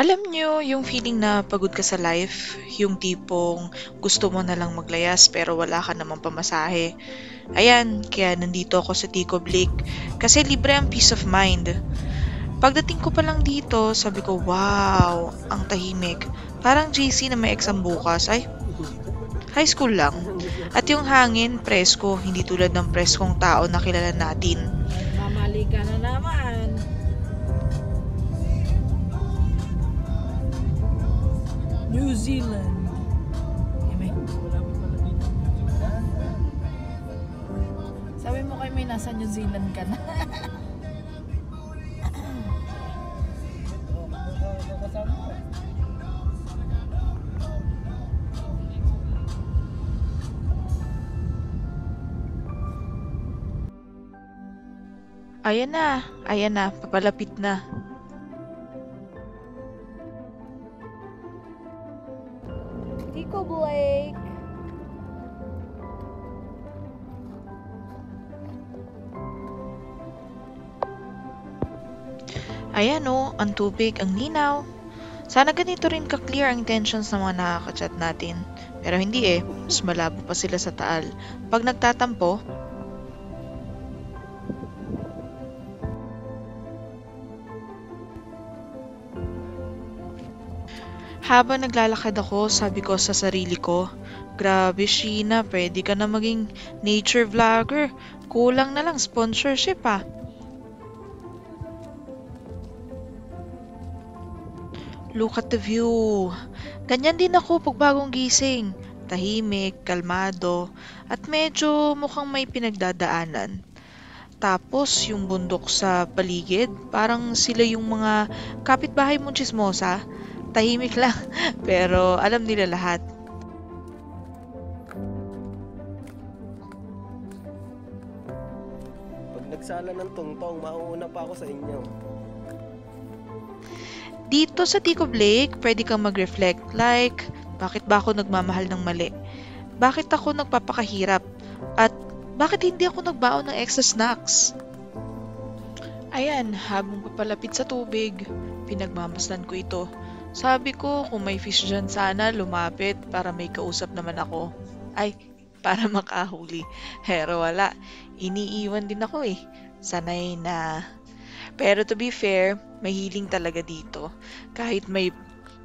Alam niyo yung feeling na pagod ka sa life, yung tipong gusto mo na lang maglayas pero wala ka namang pamasahe. Ayan, kaya nandito ako sa Tico Blake kasi libre ang peace of mind. Pagdating ko pa lang dito, sabi ko, wow, ang tahimik. Parang JC na may exam bukas. Ay, high school lang. At yung hangin, presko, hindi tulad ng preskong tao na kilala natin. Nagmamali ka na naman. New Zealand. May... Sabi mo kay may nasa New Zealand ka na. Ayan na, papalapit na. Tico Blake. Ayan o, ang tubig, ang linaw. Sana ganito rin ka-clear ang intentions ng mga nakaka-chat natin. Pero hindi mas malabo pa sila sa Taal. Pag nagtatampo, habang naglalakad ako, sabi ko sa sarili ko, grabe Sheena, pwede ka na maging nature vlogger. Kulang na lang sponsorship ah. Look at the view. Ganyan din ako pag bagong gising. Tahimik, kalmado, at medyo mukhang may pinagdadaanan. Tapos yung bundok sa paligid, parang sila yung mga kapitbahay mong chismosa. Tahimik lang, pero alam nila lahat. Pag nagsala ng tungtong, mauuna pa ako sa inyo. Dito sa Tico Blake, pwede kang mag-reflect. Like, bakit ba ako nagmamahal ng mali? Bakit ako nagpapakahirap? At bakit hindi ako nagbaon ng extra snacks? Ayan, habang papalapit sa tubig, pinagmamasdan ko ito. Sabi ko, kung may fish dyan sana, lumapit para may kausap naman ako. Ay, para makahuli. Pero wala, iniiwan din ako Sanay na. Pero to be fair, may healing talaga dito. Kahit may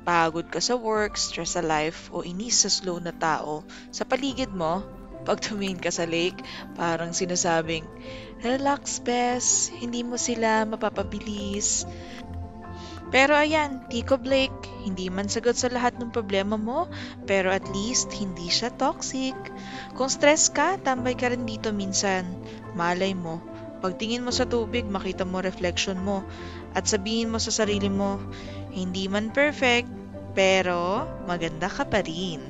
pagod ka sa work, stress sa life, o inis sa slow na tao, sa paligid mo, pag tumingin ka sa lake, parang sinasabing, relax bes, hindi mo sila mapapabilis. Pero ayan, Tico Blake, hindi man sagot sa lahat ng problema mo, pero at least hindi siya toxic. Kung stress ka, tambay ka rin dito minsan. Malay mo, pagtingin mo sa tubig, makita mo reflection mo, at sabihin mo sa sarili mo, hindi man perfect, pero maganda ka pa rin.